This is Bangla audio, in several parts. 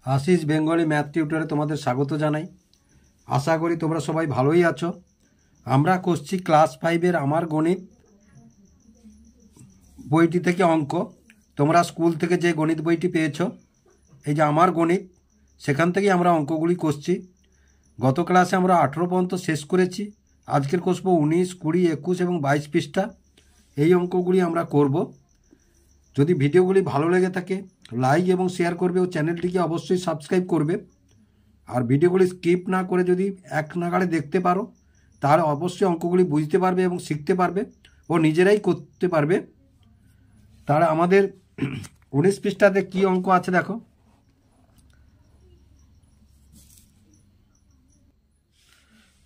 आशीष बेंगली मैथ টিউটরে তোমাদের স্বাগত জানাই। আশা করি তোমরা সবাই ভালোই আছো। আমরা করছি ক্লাস 5 এর আমার গণিত বইটি থেকে অঙ্ক। তোমরা স্কুল থেকে যে গণিত বইটি পেয়েছো, এই যে আমার গণিত, সেখান থেকেই আমরা অঙ্কগুলি করছি। গত ক্লাসে আমরা 18 পর্যন্ত শেষ করেছি। আজকের কষব 19, 20, 21 এবং 22 পৃষ্ঠা। এই অঙ্কগুলি আমরা করব। যদি ভিডিওগুলি ভালো লেগে থাকে লাইক এবং শেয়ার করবে ও চ্যানেলটিকে অবশ্যই সাবস্ক্রাইব করবে। আর ভিডিওগুলি স্কিপ না করে যদি এক নাগাড়ে দেখতে পারো তাহলে অবশ্যই অঙ্কগুলি বুঝতে পারবে এবং শিখতে পারবে ও নিজেরাই করতে পারবে। তাহলে আমাদের 19 পৃষ্ঠাতে কি অঙ্ক আছে দেখো।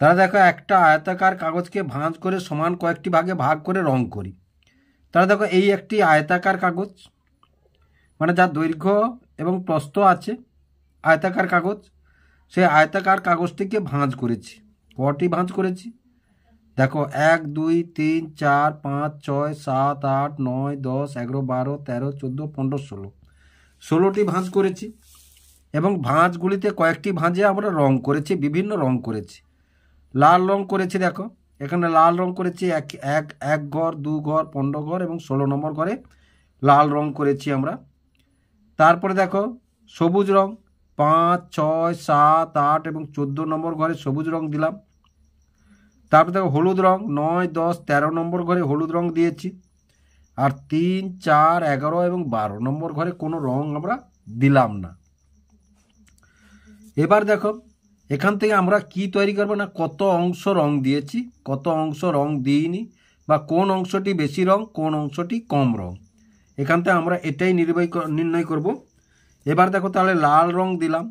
তাহলে দেখো, একটা আয়তাকার কাগজকে ভাঁজ করে সমান কয়েকটি ভাগে ভাগ করে রং করি। তাহলে দেখো, এই একটি আয়তাকার কাগজ, মানে যার দৈর্ঘ্য এবং প্রস্থ আছে, আয়তাকার কাগজ। সেই আয়তাকার কাগজটিকে ভাঁজ করেছি। কটি ভাঁজ করেছি দেখো, 1, 2, 3, 4, 5, 6, 7, 8, 9, 10, 11, 12, 13, 14, 15, 16, 16টি ভাঁজ করেছি। এবং ভাঁজগুলিতে কয়েকটি ভাঁজে আমরা রং করেছি, বিভিন্ন রং করেছি। লাল রং করেছি, দেখো এখানে লাল রং করেছি এক ঘর, 2 ঘর, 15 ঘর এবং 16 নম্বর ঘরে লাল রং করেছি আমরা। তারপরে দেখো সবুজ রং 5, 6, 7, 8 এবং 14 নম্বর ঘরে সবুজ রং দিলাম। তারপরে দেখো হলুদ রং 9, 10, 13 নম্বর ঘরে হলুদ রং দিয়েছি। আর 3, 4, 11 এবং 12 নম্বর ঘরে কোনো রং আমরা দিলাম না। এবার দেখো, এখান থেকে আমরা কি তৈরি করবো না, কত অংশ রং দিয়েছি, কত অংশ রং দিইনি, বা কোন অংশটি বেশি রং, কোন অংশটি কম রং। এখান থেকে আমরা এটাই নির্ণয় করব। এবার দেখো, তাহলে লাল রং দিলাম।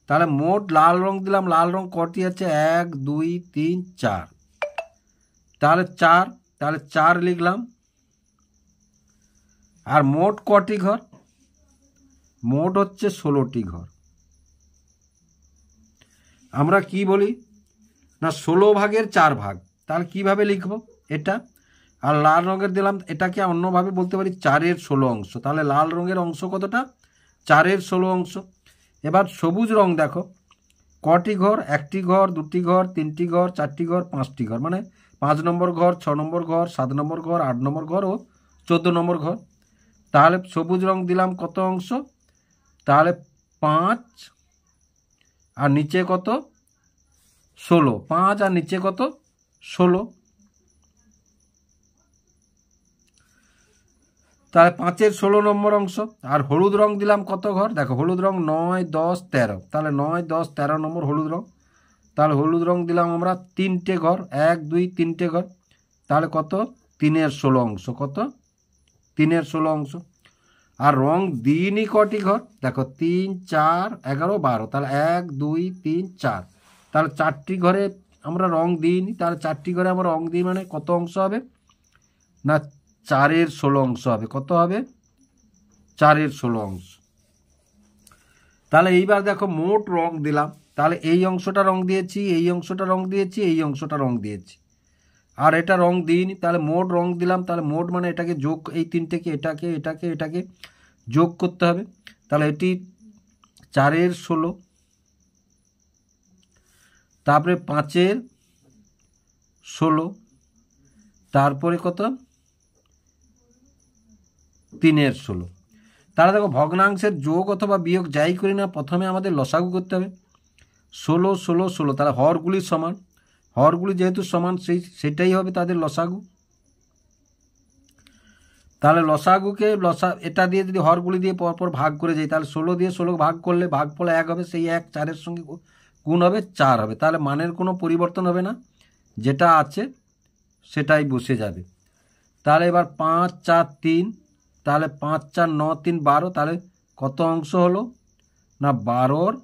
তাহলে মোট লাল রং দিলাম, লাল রং কটি আছে, 1, 2, 3, 4। তাহলে 4, তাহলে 4 লিখলাম। আর মোট কটি ঘর, মোট হচ্ছে 16টি ঘর। আমরা কি বলি না, 16 ভাগের 4 ভাগ। তাহলে কিভাবে লিখব এটা। আর লাল রঙের দিলাম, এটাকে অন্যভাবে বলতে পারি 4-এর 16 অংশ। তাহলে লাল রঙের অংশ কতটা, 4-এর 16 অংশ। এবার সবুজ রং দেখো, কটি ঘর, 1টি ঘর, 2টি ঘর, 3টি ঘর, 4টি ঘর, 5টি ঘর, মানে 5 নম্বর ঘর, 6 নম্বর ঘর, 7 নম্বর ঘর, 8 নম্বর ঘর ও 14 নম্বর ঘর। তাহলে সবুজ রং দিলাম কত অংশ, তাহলে 5 আর নিচে কত, 16। 5 আর নিচে কত, 16। তাহলে 5-এর 16 নম্বর অংশ। আর হলুদ রং দিলাম কত ঘর, দেখো হলুদ রং 9, 10, 13। তাহলে 9, 10, 13 নম্বর হলুদ রং। তাহলে হলুদ রং দিলাম আমরা 3টে ঘর, 1, 2, 3টে ঘর। তাহলে কত, 3-এর 16 অংশ। কত, 3-এর 16 অংশ। আর রং দিইনি কটি ঘর, দেখো 3, 4, 11, 12। তাহলে 1, 2, 3, 4। তাহলে 4টি ঘরে আমরা রং দিইনি। তাহলে 4টি ঘরে আমরা রং দিই, মানে কত অংশ হবে না, 4-এর 16 অংশ হবে। কত হবে, 4-এর 16 অংশ। তাহলে এইবার দেখো, মোট রং দিলাম। তাহলে এই অংশটা রং দিয়েছি, এই অংশটা রং দিয়েছি, এই অংশটা রং দিয়েছি, আর এটা রং দিইনি। তাহলে মোট রং দিলাম। তাহলে মোট মানে এটাকে যোগ, এই তিনটেকে, এটাকে এটাকে এটাকে যোগ করতে হবে। তাহলে এটি 4-এর 16, তারপরে 5-এর 16, তারপরে কত, 3-এর 16। তাহলে দেখো, ভগ্নাংশের যোগ অথবা বিয়োগ যাই করি না, প্রথমে আমাদের লসাগু করতে হবে। 16, 16, 16। তাহলে হরগুলি সমান, হরগুলি যেহেতু সমান সেটাই হবে তাদের লসাগু। তাহলে লসাগুকে এটা দিয়ে যদি হরগুলি দিয়ে পরপর ভাগ করে যাই, তাহলে 16 দিয়ে 16 ভাগ করলে ভাগফল 1 হবে। সেই 1 4-এর সঙ্গে গুণ হবে, 4 হবে। তাহলে মানের কোনো পরিবর্তন হবে না, যেটা আছে সেটাই বসে যাবে। তাহলে এবার 5, 4, 3। তাহলে 5, 4, 9, 3, 12। তাহলে কত অংশ হলো না, 12-র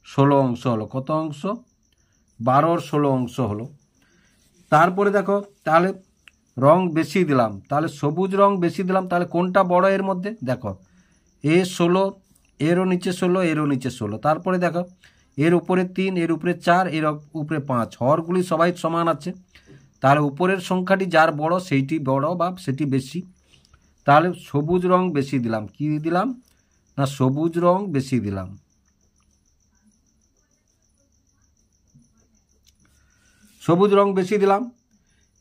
16 অংশ হলো। কত অংশ, 12-র 16 অংশ হলো। তারপরে দেখো, তাহলে রং বেশি দিলাম, তাহলে সবুজ রং বেশি দিলাম। তাহলে কোনটা বড় এর মধ্যে, দেখো এ 16, এরও নিচে 16, এরও নিচে 16। তারপরে দেখো, এর উপরে 3, এর উপরে 4, এর উপরে 5। হরগুলি সবাই সমান আছে। তাহলে উপরের সংখ্যাটি যার বড় সেইটি বড় বা সেটি বেশি। তাহলে সবুজ রং বেশি দিলাম। কি দিলাম না সবুজ রং বেশি দিলাম। সবুজ রং বেশি দিলাম।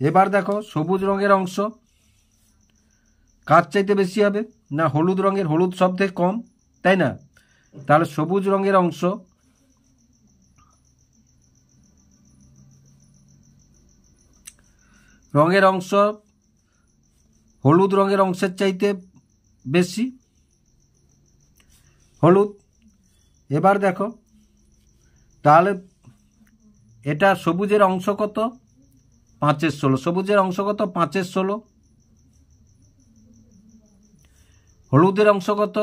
এবার দেখো সবুজ রঙের অংশ কার চাইতে বেশি হবে, না হলুদ রঙের, হলুদ সব থেকে কম, তাই না? তাহলে সবুজ রঙের অংশ হলুদ রঙের অংশের চাইতে বেশি, হলুদ। এবার দেখো তাহলে এটা সবুজের অংশ কত, 5/16। সবুজের অংশ কত, 5/16। হলুদের অংশ কত,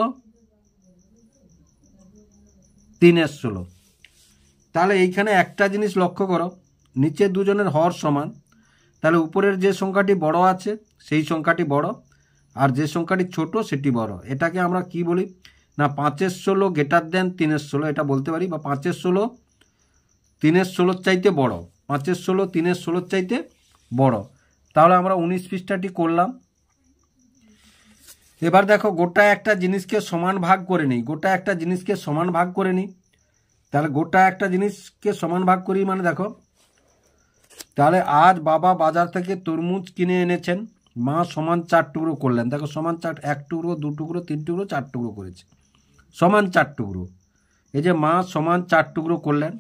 3/16। তাহলে এইখানে একটা জিনিস লক্ষ্য করো, নিচে দুজনের হর সমান, তাহলে উপরের যে সংখ্যাটি বড় আছে সেই সংখ্যাটি বড়, আর যে সংখ্যাটি ছোট সেটি বড়। এটাকে আমরা কি বলি, না 5/16 গ্রেটার দেন 3/16 এটা বলতে পারি, বা 5/16 3/16 চাইতে বড়, 5/16 3/16 চাইতে বড়। তাহলে আমরা 19 পৃষ্ঠাটি করলাম। এবার দেখো গোটা একটা জিনিসকে সমান ভাগ করে নিই, গোটা একটা জিনিসকে সমান ভাগ করে নিই। তাহলে গোটা একটা জিনিসকে সমান ভাগ করি মানে দেখো, তাহলে আজ বাবা বাজার থেকে তরমুজ কিনে এনেছেন, মা সমান 4 টুকরো করলেন। দেখো সমান 4, 1 টুকরো 2 টুকরো 3 টুকরো 4 টুকরো করেছে, সমান 4 টুকরো। এই যে মা সমান 4 টুকরো করলেন,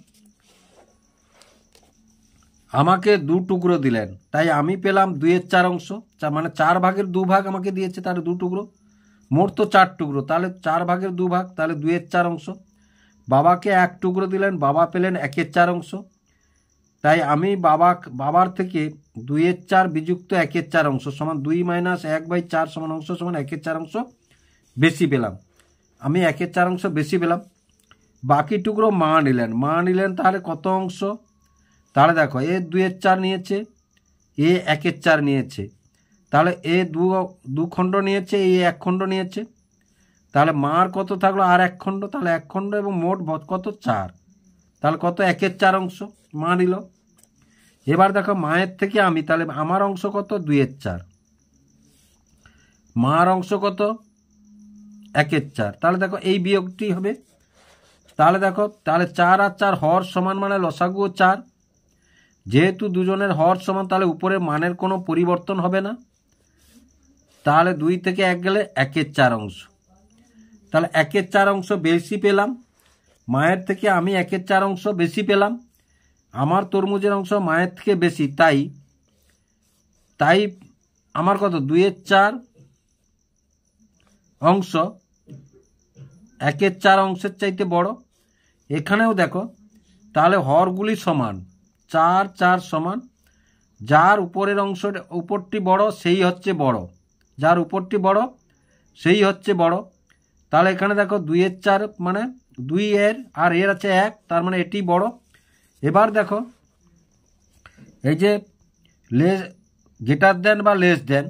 আমাকে 2 টুকরো দিলেন, তাই আমি পেলাম 2/4 অংশ, মানে 4 ভাগের 2 ভাগ আমাকে দিয়েছে, তার 2 টুকরো। মোট তো 4 টুকরো, তাহলে 4 ভাগের 2 ভাগ, তাহলে 2/4 অংশ। বাবাকে 1 টুকরো দিলেন, বাবা পেলেন 1/4 অংশ, তাই আমি বাবার থেকে 2/4 বিযুক্ত 1/4 অংশ সমান 2 - 1/4 সমান অংশ সমান 1/4 অংশ বেশি পেলাম। আমি 1/4 অংশ বেশি পেলাম। বাকি টুকরো মা নিলেন, তাহলে কত অংশ, তাহলে দেখো এ 2/4 নিয়েছে, এ 1/4 নিয়েছে, তাহলে এ 2 খণ্ড নিয়েছে, এ 1 খণ্ড নিয়েছে, তাহলে মার কত থাকলো, আর 1 খণ্ড, তাহলে 1 খণ্ড এবং মোট কত 4, তাহলে কত 1/4 অংশ মা নিল। এবার দেখো মায়ের থেকে আমি, তাহলে আমার অংশ কত 2/4, মার অংশ কত 1/4, তাহলে দেখো এই বিয়োগটি হবে। তাহলে দেখো তাহলে 4 আর 4 হর সমান মানে লসাগুও 4, যেহেতু দুজনের হর সমান তাহলে উপরের মানের কোনো পরিবর্তন হবে না, তাহলে 2 থেকে 1 গেলে 1/4 অংশ, তাহলে 1/4 অংশ বেশি পেলাম। মায়ের থেকে আমি 1/4 অংশ বেশি পেলাম, আমার তরমুজের অংশ মায়ের থেকে বেশি, তাই আমার কত 2/4 অংশ 1/4 অংশের চাইতে বড়। এখানেও দেখো তাহলে হরগুলি সমান, 4 4 সমান, যার উপরের উপরটি বড় সেই হচ্ছে বড়, যার উপরটি বড় সেই হচ্ছে বড়। তাহলে এখানে দেখো 2/4 মানে 2 এর আর এর আছে 1, তার মানে এটি বড়। এবার দেখো এই যে গ্রেটার দেন বা লেস দেন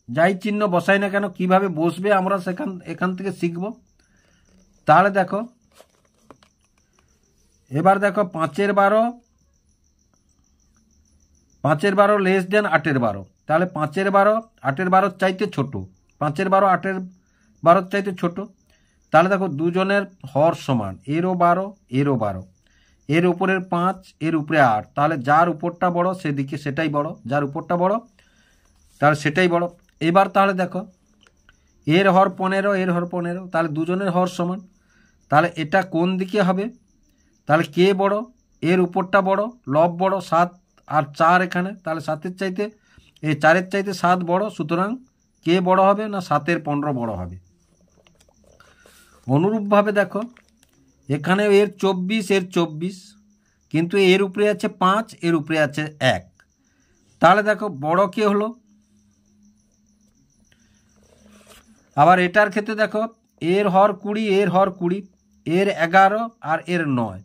যাই চিহ্ন বসাই না কেন কিভাবে বসবে আমরা এখান থেকে শিখব। তাহলে দেখো এবার দেখো 5-এর 12 লেস দেন 8-এর 12, তাহলে 5-এর 12 8-এর 12 চাইতে ছোট, 5-এর 12 8-এর 12 চাইতে ছোট। তাহলে দেখো দুজনের হর সমান, এরও 12 এরও 12, এর উপরের 5 এর উপরে 8, তাহলে যার উপরটা বড় সেদিকে সেটাই বড়, যার উপরটা বড় তাহলে সেটাই বড়। এবার তাহলে দেখো এর হর 15 এর হর 15, তাহলে দুজনের হর সমান, তাহলে এটা কোন দিকে হবে, তাহলে কে বড়, এর উপরটা বড়, লব বড় 7 আর 4 এখানে, তাহলে 7-এর চাইতে এই 4-এর চাইতে 7 বড়, সুতরাং কে বড় হবে, না 7-এর 15 বড় হবে। অনুরূপভাবে দেখো এখানে এর 24 এর 24, কিন্তু এর উপরে আছে 5 এর উপরে আছে 1, তাহলে দেখো বড় কে হলো। আবার এটার ক্ষেত্রে দেখো এর হর 20 এর হর 20, এর 11 আর এর 9,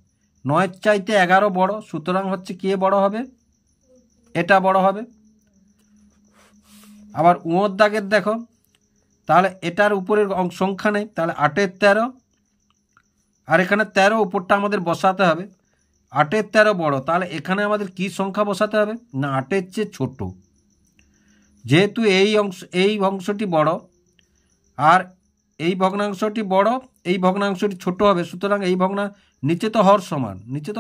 9-এর চাইতে 11 বড়, সুতরাং হচ্ছে কে বড় হবে, এটা বড় হবে। আবার উঁয়োর দাগের দেখো তাহলে এটার উপরের সংখ্যা নেই, তাহলে 8-এর 13 আর এখানে 13, উপরটা আমাদের বসাতে হবে, 8-এর 13 বড়, তাহলে এখানে আমাদের কি সংখ্যা বসাতে হবে, না 8-এর চেয়ে ছোট। যেহেতু এই অংশটি বড় আর এই ভগ্নাংশটি বড়, এই ভগ্নাংশটি ছোট হবে, সুতরাং এই নিচে তো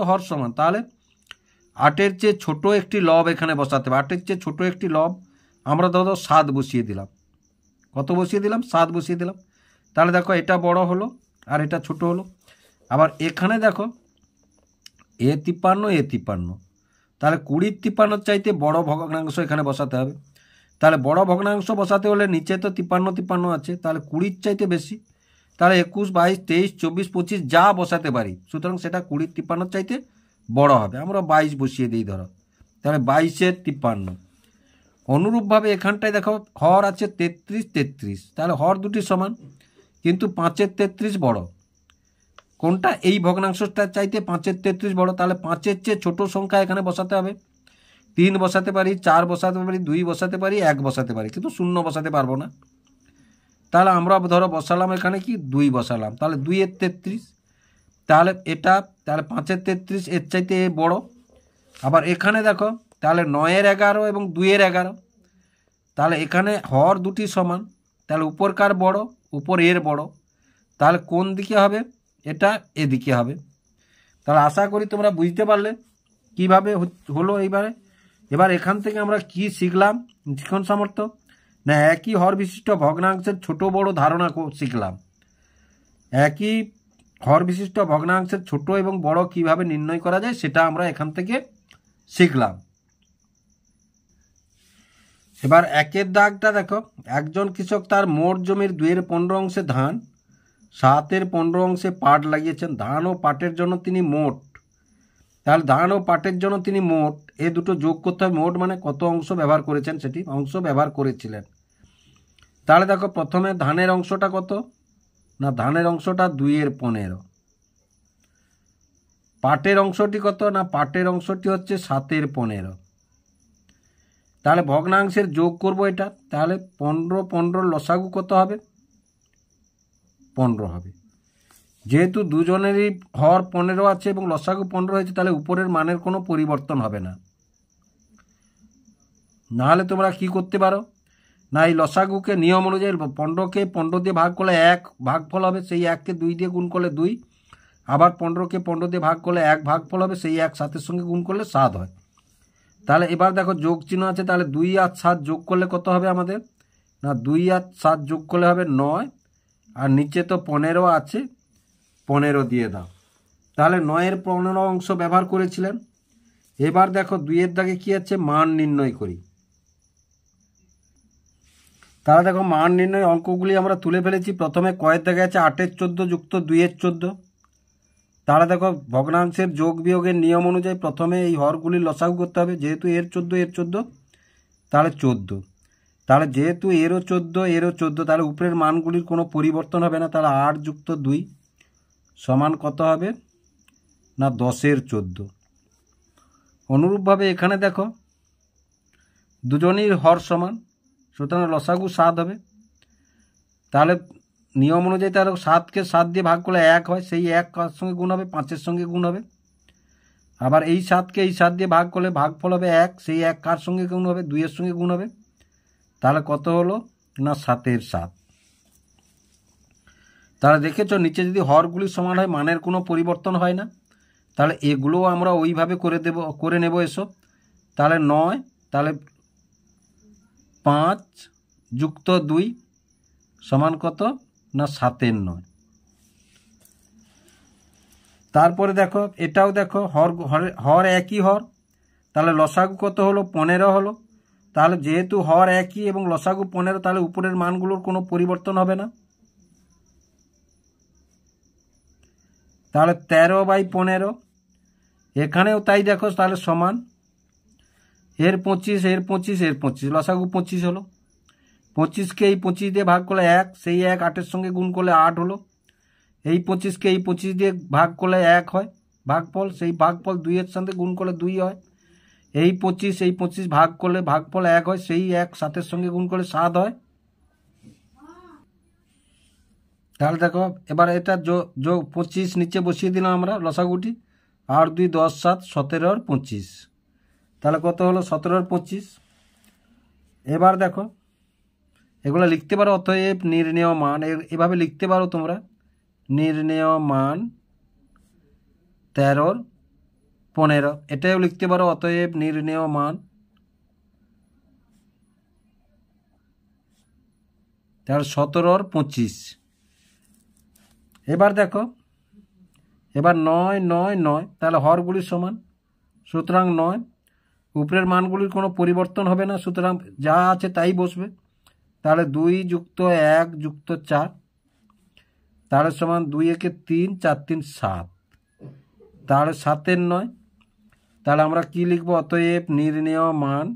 হর সমান, তাহলে 8-এর চেয়ে ছোট একটি লব এখানে বসাতে হবে। 8-এর চেয়ে ছোট একটি লব আমরা ধরো 7 বসিয়ে দিলাম। কত বসিয়ে দিলাম? 7 বসিয়ে দিলাম। তাহলে দেখো এটা বড় হলো আর এটা ছোট হলো। আবার এখানে দেখো A53, তাহলে 20-53 চাইতে বড় ভগ্নাংশ এখানে বসাতে হবে। তাহলে বড় ভগ্নাংশ বসাতে হলে নিচে তো 53 আছে, তাহলে 20-র চাইতে বেশি, তাহলে 21, 22, 23, 24, 25 যা বসাতে পারি, সুতরাং সেটা 20-53 চাইতে বড় হবে। আমরা 22 বসিয়ে দিই ধরো, তাহলে 22-এর 53। অনুরূপভাবে এখানটায় দেখো হর আছে 33, তাহলে হর দুটি সমান, কিন্তু 5-এর 33 বড়। কোনটা? এই ভগ্নাংশটা চাইতে 5-এর 33 বড়, তাহলে 5-এর চেয়ে ছোট সংখ্যা এখানে বসাতে হবে। 3 বসাতে পারি, 4 বসাতে পারি, 2 বসাতে পারি, 1 বসাতে পারি, কিন্তু 0 বসাতে পারবো না। তাহলে আমরা ধরো বসালাম এখানে কি 2 বসালাম, তাহলে 2-এর 33, তাহলে এটা, তাহলে 5-এর 33 এর চাইতে বড়। আবার এখানে দেখো তাহলে 9-এর 11 এবং 2-এর 11, তাহলে এখানে হর দুটি সমান, তাহলে উপরকার বড়, উপর এর বড়, তাহলে কোন দিকে হবে? এটা এদিকে হবে। তাহলে আশা করি তোমরা বুঝতে পারলে কিভাবে হলো এইবারে। এবার এখান থেকে আমরা কি শিখলাম শিক্ষণ সামর্থ্য? না, একই হর বিশিষ্ট ভগ্নাংশের ছোট বড় ধারণা শিখলাম। একই হর বিশিষ্ট ভগ্নাংশের ছোট এবং বড় কিভাবে নির্ণয় করা যায় সেটা আমরা এখান থেকে শিখলাম। এবার 1-এর দাগটা দেখো, একজন কৃষক তার মোট জমির 2/15 অংশে ধান, 7/15 অংশে পাট লাগিয়েছেন। ধান ও পাটের জন্য তিনি মোট, তাহলে ধান ও পাটের জন্য তিনি মোট, এ দুটো যোগ করতে হবে। মোট মানে কত অংশ ব্যবহার করেছেন, সেটি অংশ ব্যবহার করেছিলেন। তাহলে দেখো প্রথমে ধানের অংশটা কত? না, ধানের অংশটা 2/15। পাটের অংশটি কত? না, পাটের অংশটি হচ্ছে 7/15। তাহলে ভগ্নাংশের যোগ করব এটা, তাহলে 15 লসাগু কত হবে? 15 হবে। যেহেতু দুজনেরই হর 15 আছে এবং লসাগু 15 হয়েছে, তাহলে উপরের মানের কোনো পরিবর্তন হবে না। নাহলে তোমরা কি করতে পারো? না, এই লসাগুকে নিয়ম অনুযায়ী 15কে 15 দিয়ে ভাগ করলে 1 ভাগফল হবে, সেই 1কে 2 দিয়ে গুণ করলে 2, আবার 15কে 15 দিয়ে ভাগ করলে 1 ভাগফল হবে, সেই 1 7-এর সঙ্গে গুণ করলে 7 হয়। তাহলে এবার দেখো যোগ চিহ্ন আছে, তাহলে 2 আর 7 যোগ করলে কত হবে আমাদের? না, 2 আর 7 যোগ করলে হবে 9, আর নিচে তো 15 আছে, 15 দিয়ে দাও। তাহলে 9-এর 15 অংশ ব্যবহার করেছিলেন। এবার দেখো 2-এর দাগে কি আছে? মান নির্ণয় করি। তাহলে দেখো মান নির্ণয় অঙ্কগুলি আমরা তুলে ফেলেছি। প্রথমে কয়ের দাগে আছে 8-এর 14 যুক্ত 2-এর 14। তাহলে দেখো ভগ্নাংশের যোগ বিয়োগের নিয়ম অনুযায়ী প্রথমে এই হরগুলির লসাগু করতে হবে। যেহেতু এর 14, তাহলে 14, তাহলে যেহেতু এরও 14, তাহলে উপরের মানগুলির কোনো পরিবর্তন হবে না। তাহলে 8 যুক্ত 2 সমান কত হবে? না, 10-এর 14। অনুরূপভাবে এখানে দেখো দুজনই হর সমান, সুতরাং লসাগু 7 হবে। তাহলে নিয়ম অনুযায়ী তার 7কে 7 দিয়ে ভাগ করলে 1 হয়, সেই 1 কার সঙ্গে গুণ হবে? 5-এর সঙ্গে গুণ হবে। আবার এই 7কে এই 7 দিয়ে ভাগ করলে ভাগফল হবে 1, সেই 1 কার সঙ্গে গুণ হবে? 2-এর সঙ্গে গুণ হবে। তাহলে কত হলো? না, 7-এর 7। তাহলে দেখেছো নিচে যদি হরগুলি সমান হয় মানের কোনো পরিবর্তন হয় না। তাহলে এগুলোও আমরা ওইভাবে করে নেব এসব। তাহলে 9, তাহলে 5 যুক্ত 2 সমান কত? না, 7-এর 9। তারপরে দেখো এটাও দেখো হর একই হর, তাহলে লসাগু কত হলো? 15 হলো। তাহলে যেহেতু হর একই এবং লসাগু 15, তাহলে উপরের মানগুলোর কোনো পরিবর্তন হবে না। তাহলে 13/15, এখানেও তাই দেখো, তাহলে সমান এর 25, এর 25, এর 25, লসাগু 25 হলো। 25কে এই 25 দিয়ে ভাগ করলে 1, সেই 1 8-এর সঙ্গে গুণ করলে 8 হলো। এই 25কে এই 25 দিয়ে ভাগ করলে 1 হয় ভাগফল, সেই ভাগফল 2-এর সঙ্গে গুণ করলে 2 হয়। এই 25 ভাগ করলে ভাগফল 1 হয়, সেই 1 7-এর সঙ্গে গুণ করলে 7 হয়। তাহলে দেখো এবার এটা যোগ 25 নিচে বসিয়ে দিলাম আমরা লসাগুটি, 8 2 10 7 17 আর 25, তাহলে কত হলো? 17 আর 25। এবার দেখো এগুলো লিখতে পারো অতএব নির্ণেয় মান, এভাবে লিখতে পারো তোমরা, নির্ণেয় মান 13 15, এটাও লিখতে পারো অতএব নির্ণেয় মান 17 25। এবার দেখো, এবার 9 9 9, তাহলে হরগুলি সমান, সুতরাং 9, উপরের মানগুলির কোনো পরিবর্তন হবে না, সুতরাং যা আছে তাই বসবে। তাহলে 2 + 1 + 4, তাহলে সমান 2 একে 3 4 3 7, তাহলে 7 এর 9। তাহলে আমরা কি লিখবো, অতএব নির্ণেয় মান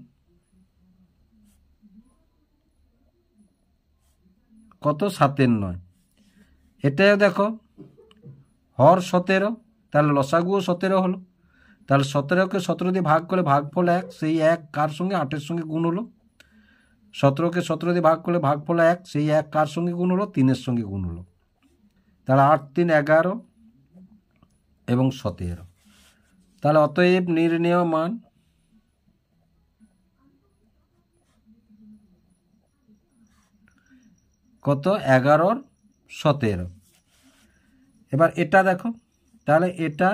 কত, 7 এর 9। এটাও দেখো হর 17, তাহলে লসাগুও 17 হলো। তাহলে 17কে 17 দিয়ে ভাগ করলে ভাগফল 1, সেই 1 কার সঙ্গে, 8-এর সঙ্গে গুণ হলো। 17কে 17 দিয়ে ভাগ করলে ভাগফল 1, সেই 1 কার সঙ্গে গুণ হলো, 3-এর সঙ্গে গুণ হলো। তাহলে 8 3 11 এবং 17। তাহলে অতএব নির্ণেয় মান কত, 11 17। এবার এটা দেখো, তাহলে এটা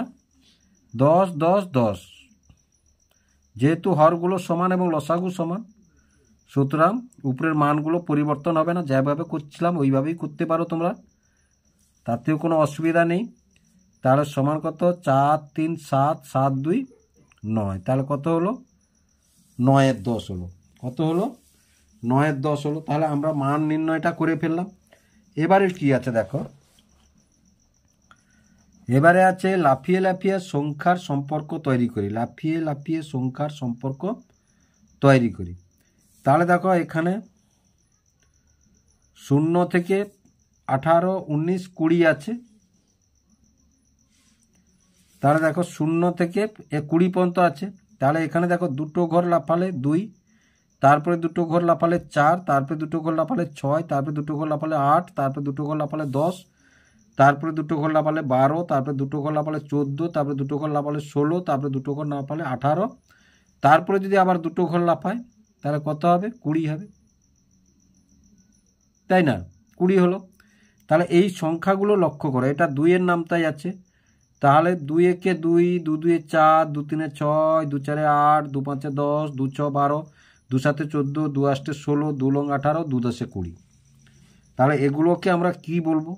10 10 10, যেহেতু হরগুলো সমান এবং লসাগু সমান, সুতরাং উপরের মানগুলো পরিবর্তন হবে না, যেভাবে করছিলাম ওইভাবেই করতে পারো তোমরা, তাতেও কোনো অসুবিধা নেই। তাহলে সমান কত, 4 3 7 7 2 9, তাহলে কত হলো, 9 এর 10 হলো। কত হলো, 9 এর 10 হলো। তাহলে আমরা মান নির্ণয়টা করে ফেললাম। এবারে কি আছে দেখো, এবারে আছে লাফিয়ে লাফিয়ে সংখ্যার সম্পর্ক তৈরি করি, লাফিয়ে লাফিয়ে সংখ্যার সম্পর্ক তৈরি করি। তাহলে দেখো এখানে 0 থেকে 18 19 20 আছে। তাহলে দেখো 0 থেকে 20 পর্যন্ত আছে। তাহলে এখানে দেখো দুটো ঘর লাফালে 2, তারপরে দুটো ঘর লাফালে 4, তারপরে দুটো ঘর লাফালে 6, তারপরে দুটো ঘর লাফালে 8, তারপরে দুটো ঘর লাফালে 10, তারপরে দুটো ঘর লাফালে 12, তারপরে দুটো ঘর লাফালে 14, তারপরে দুটো ঘর লাফালে 16, তারপরে দুটো ঘর লাফালে 18, তারপরে যদি আবার দুটো ঘর লাফায় তাহলে কত হবে, 20 হবে, তাই না, 20 হলো। তাহলে এই সংখ্যাগুলো লক্ষ্য করো, এটা 2 এর নামতাই আছে। তাহলে 2 একে 2, 2 2 4, 2 3 6, 2 4 8, 2 5 10, 2 6 12, 2 7 14, 2 8 16, 2 9 18, 2 10 20। তাহলে এগুলোকে আমরা কি বলবো,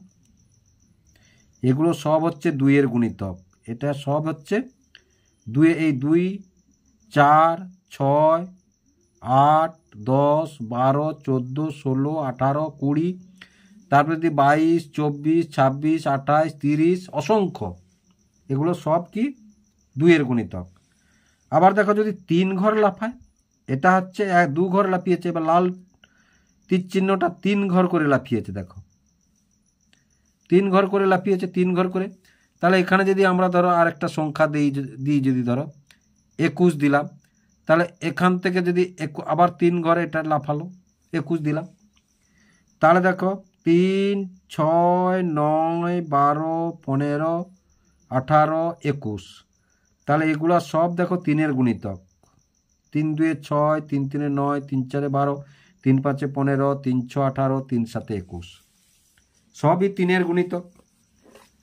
এগুলো সব হচ্ছে 2 এর গুণিতক। এটা সব হচ্ছে 2, এই 2 4 6 8 10 12 14 16 18 20, তারপরে যদি 22 24 26 28 30, অসংখ্য, এগুলো সব কি 2 এর গুণিতক। আবার দেখো যদি 3 ঘর লাফায়, এটা হচ্ছে 2 ঘর লাফিয়েছে, এবার লাল তীর চিহ্নটা 3 ঘর করে লাফিয়েছে, দেখো 3 ঘর করে লাফিয়েছে, 3 ঘর করে। তাহলে এখানে যদি আমরা ধরো আরেকটা সংখ্যা দিই, যদি ধরো 21 দিলাম, তাহলে এখান থেকে যদি আবার 3 ঘরে এটা লাফালো, 21 দিলাম। তাহলে দেখো 3 6 9 12 15 18 21, তাহলে এগুলো সব দেখো 3 এর গুণিতক। 3 2 6, 3 3 9, 3 4 12, 3 5 15, 3 6 18, 3 7 21, সবই 3 এর গুণিতক।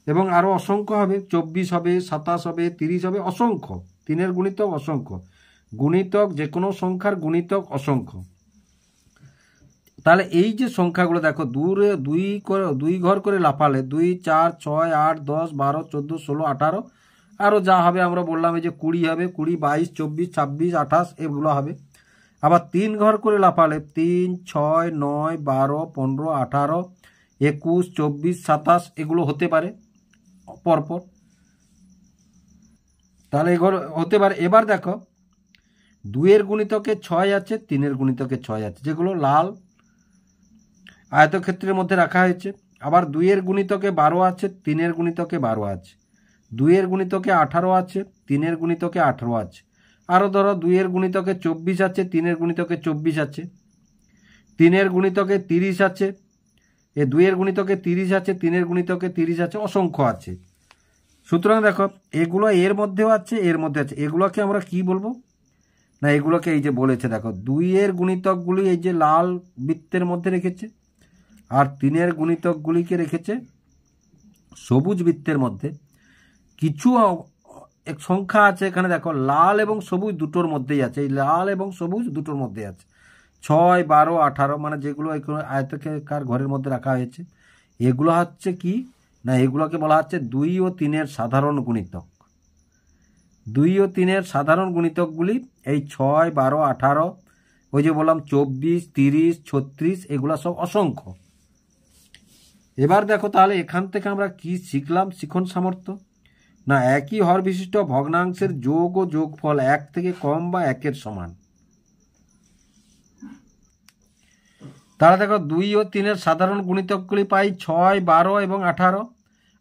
এবং আরও অসংখ্য হবে, 24 হবে, 27 হবে, 30 হবে, অসংখ্য, 3 এর গুণিতক অসংখ্য। গুণিতক যে কোনো সংখ্যার গুণিতক অসংখ্য। তাহলে এই যে সংখ্যাগুলো দেখো, 2 ঘর করে লাফালে 2 4 6 8 10 12 14 16 18, আরও যা হবে আমরা বললাম এই যে 20 হবে, 20 22 24 26 28, এগুলো হবে। আবার 3 ঘর করে লাফালে 3 6 9 12 15 18 21 24 27, এগুলো হতে পারে পরপর, তাহলে এগুলো হতে পারে। এবার দেখো 2 এর গুণিতকে 6 আছে, 3 এর গুণিতকে 6 আছে, যেগুলো লাল আয়তক্ষেত্রের মধ্যে রাখা হয়েছে। আবার 2 এর গুণিতকে 12 আছে, 3 এর গুণিতকে 12 আছে, 2 এর গুণিতকে 18 আছে, 3 এর গুণিতকে 18 আছে। আরও ধরো 2 এর গুণিতকে 24 আছে, 3 এর গুণিতকে 24 আছে, 3 এর গুণিতকে 30 আছে, 2 এর গুণিতকে 30 আছে, 3 এর গুণিতকে 30 আছে, অসংখ্য আছে। সুতরাং দেখো এগুলো এর মধ্যেও আছে, এর মধ্যে আছে, এগুলোকে আমরা কি বলবো, না এগুলোকে এই যে বলেছে দেখো, 2-এর গুণিতকগুলি এই যে লাল বৃত্তের মধ্যে রেখেছে, আর 3-এর গুণিতকগুলিকে রেখেছে সবুজ বৃত্তের মধ্যে। কিছু এক সংখ্যা আছে এখানে দেখো, লাল এবং সবুজ দুটোর মধ্যেই আছে, এই লাল এবং সবুজ দুটোর মধ্যে আছে 6, 12, 18, মানে যেগুলো আয়তাকার ঘরের মধ্যে রাখা হয়েছে এগুলো হচ্ছে কি না, এগুলোকে বলা হচ্ছে 2 ও 3-এর সাধারণ গুণিতক। 2 ও 3-এর সাধারণ গুণিতকগুলি এই 6, 12, 18, ওই যে বললাম 24, 30, 36, এগুলো সব অসংখ্য। এবার দেখো তাহলে এখান থেকে আমরা কি শিখলাম শিখন সামর্থ্য, না একই হর বিশিষ্ট ভগ্নাংশের যোগ ও যোগফল 1 থেকে কম বা 1-এর সমান। তাহলে দেখো 2 ও 3-এর সাধারণ গুণিতকগুলি পাই 6, 12 এবং 18।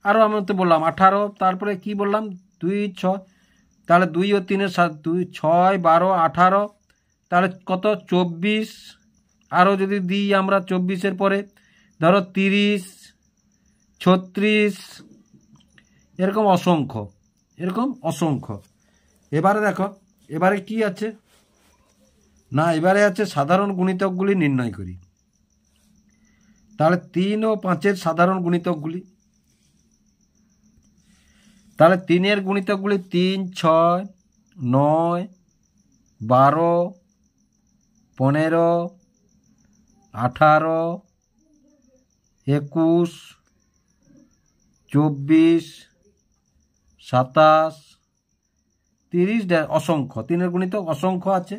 আরও আমি তো বললাম 18, তারপরে কি বললাম 2, 6, তাহলে 2 ও 3-এর 6, 12, 18, তাহলে কত 24। আরও যদি দিই আমরা 24-এর পরে ধরো 30, 36, এরকম অসংখ্য, এরকম অসংখ্য। এবারে দেখো এবারে কি আছে না, এবারে আছে সাধারণ গুণিতকগুলি নির্ণয় করি। তাহলে 3 ও 5-এর সাধারণ গুণিতকগুলি, তাহলে 3-এর গুণিতকগুলি 3, 6, 9, 12, 15, 18, 21, 24, 27, 30, অসংখ্য। 3-এর গুণিতক অসংখ্য আছে।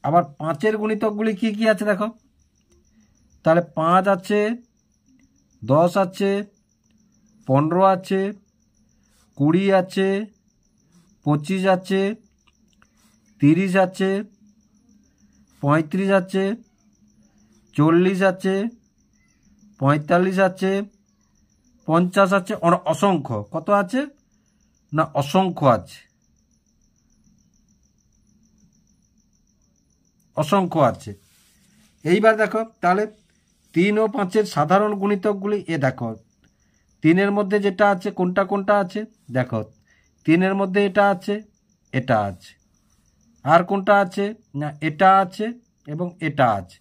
আবার 5-এর গুণিতকগুলি কি কি আছে দেখো, তাহলে 5 আছে, 10 আছে, 15 আছে, 20 আছে, 25 আছে, 30 আছে, 35 আছে, 40 আছে, 45 আছে, 50 আছে, অসংখ্য। কত আছে না অসংখ্য আছে, অসংখ্য আছে। এইবার দেখো তাহলে 3 ও 5-এর সাধারণ গুণিতকগুলি দেখো 3-এর মধ্যে যেটা আছে কোনটা কোনটা আছে দেখো, 3-এর মধ্যে এটা আছে, এটা আছে, আর কোনটা আছে না এটা আছে এবং এটা আছে।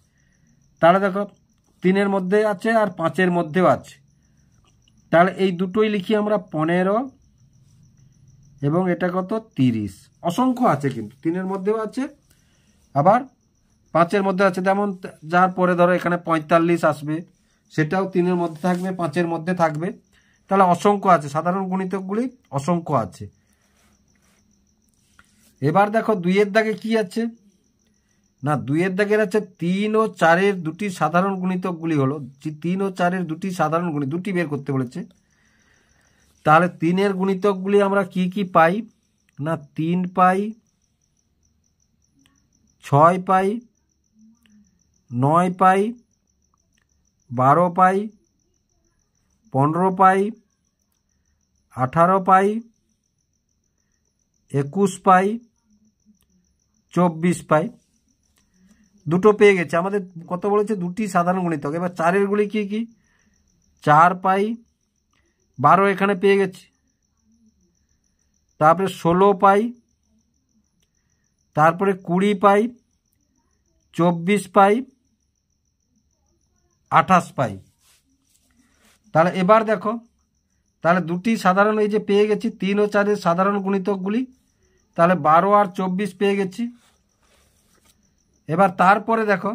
তাহলে দেখো 3-এর মধ্যে আছে আর 5-এর মধ্যেও আছে, তাহলে এই দুটোই লিখি আমরা 15 এবং এটা কত 30। অসংখ্য আছে কিন্তু 3-এর মধ্যেও আছে আবার 5-এর মধ্যে আছে। যেমন যার পরে ধরো এখানে 45 আসবে, সেটাও 3-এর মধ্যে থাকবে, 5-এর মধ্যে থাকবে। তাহলে অসংখ্য আছে, সাধারণ গুণিতকগুলি অসংখ্য আছে। এবার দেখো 2-এর দাগে কি আছে না, 2-এর দাগের আছে 3 ও 4-এর দুটি সাধারণ গুণিতকগুলি হলো 3 ও 4-এর দুটি সাধারণ গুণিত, দুটি বের করতে বলেছে। তাহলে 3-এর গুণিতকগুলি আমরা কি কি পাই না, 3 পাই, 6 পাই, 9 পাই, 12 পাই, 15 পাই, 18 পাই, 21 পাই, 24 পাই। দুটো পেয়ে গেছে আমাদের, কত বলেছে দুটি সাধারণ গুণিতক। এবার 4-এর গুলি কি কি, 4 পাই, 12 এখানে পেয়ে গেছি, তারপরে 16 পাই, তারপরে 20 পাই, 24 পাই, 28 পাই। তাহলে এবার দেখো তাহলে দুটি সাধারণ এই যে পেয়ে গেছি 3 ও 4-এর সাধারণ গুণিতকগুলি, তাহলে 12 আর 24 পেয়ে গেছি। এবার তারপরে দেখো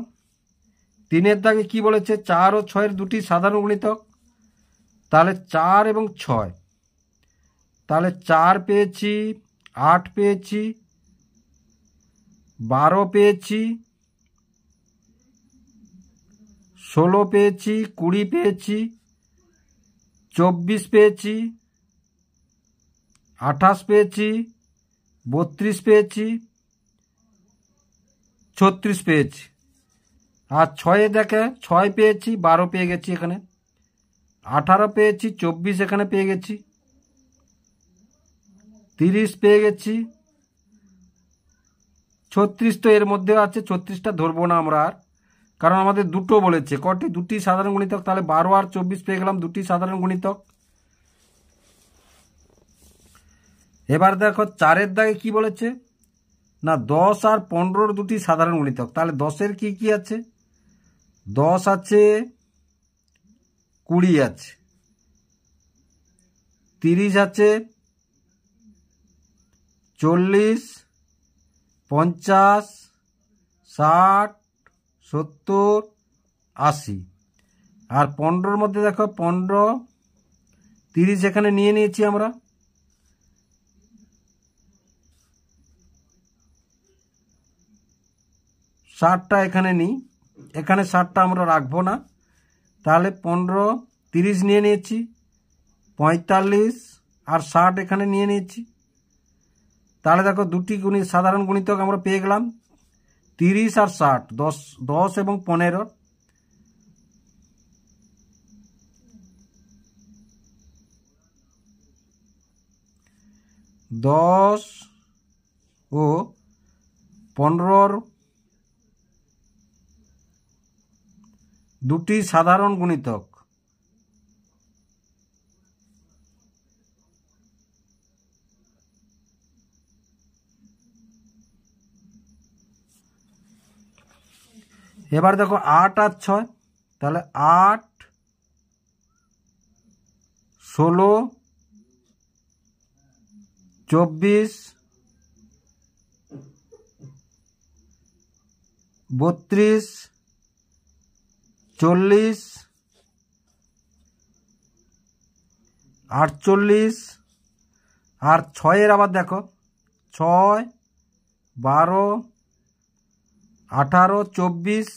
3-এর দাগে কি বলেছে, 4 ও 6-এর দুটি সাধারণ গুণিতক, তাহলে 4 এবং 6, তাহলে 4 পেয়েছি, 8 পেয়েছি, 12 পেয়েছি, 16 পেয়েছি, 20 পেয়েছি, 24 পেয়েছি, 28 পেয়েছি, 32 পেয়েছি, 36 পেয়েছি। আর 6-এ দেখে 6 পেয়েছি, 12 পেয়ে গেছি এখানে, 18 পেয়েছি, 24 এখানে পেয়ে গেছি, 30 পেয়ে গেছি, 36 তো এর মধ্যেও আছে, 36টা ধরবো না আমরা আর, কারণ আমাদের দুটো বলেছে, কটি দুটি সাধারণ গুণিতক। তাহলে 12 আর 24 পেয়ে গেলাম দুটি সাধারণ গুণিতক। এবার দেখো 4-এর দাগে কি বলেছে না 10 আর 15-র দুটি সাধারণ গুণিতক। তাহলে 10-এর কি কি আছে? 10 আছে, 20 আছে, 30 আছে, 40, 50, 60, 70, 80। আর 15-র মধ্যে দেখো 15, 30 এখানে নিয়ে নিয়েছি আমরা। ষাটটা এখানে নিই, এখানে 60টা আমরা রাখবো না। তাহলে 15, 30 নিয়ে নিয়েছি, 45 আর 60 এখানে নিয়ে নিয়েছি। তাহলে দেখো দুটি সাধারণ গুণিতক আমরা পেয়ে গেলাম, 30 আর 60, 10 এবং 15। দশ ও 15-র দুটি সাধারণ গুণিতক। এবার দেখো 8 আর 6, তাহলে 8, 16, 24, 32, 40, 48 আর 6-এর আবার দেখো 6, 12, 18, 24,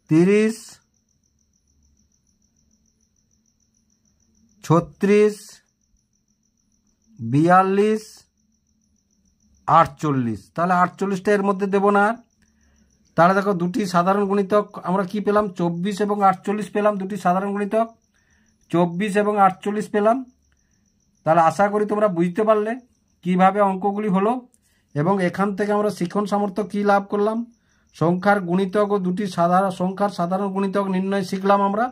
30, 36, 42, 48। তাহলে 48টা এর মধ্যে দেব না। তাহলে দেখো দুটি সাধারণ গুণিতক আমরা কি পেলাম, 24 এবং 48 পেলাম। দুটি সাধারণ গুণিতক 24 এবং 48 পেলাম। তাহলে আশা করি তোমরা বুঝতে পারলে কিভাবে অঙ্কগুলি হলো, এবং এখান থেকে আমরা শিখন সামর্থ্য কি লাভ করলাম, সংখ্যার গুণিতক ও দুটি সংখ্যার সাধারণ গুণিতক নির্ণয় শিখলাম আমরা।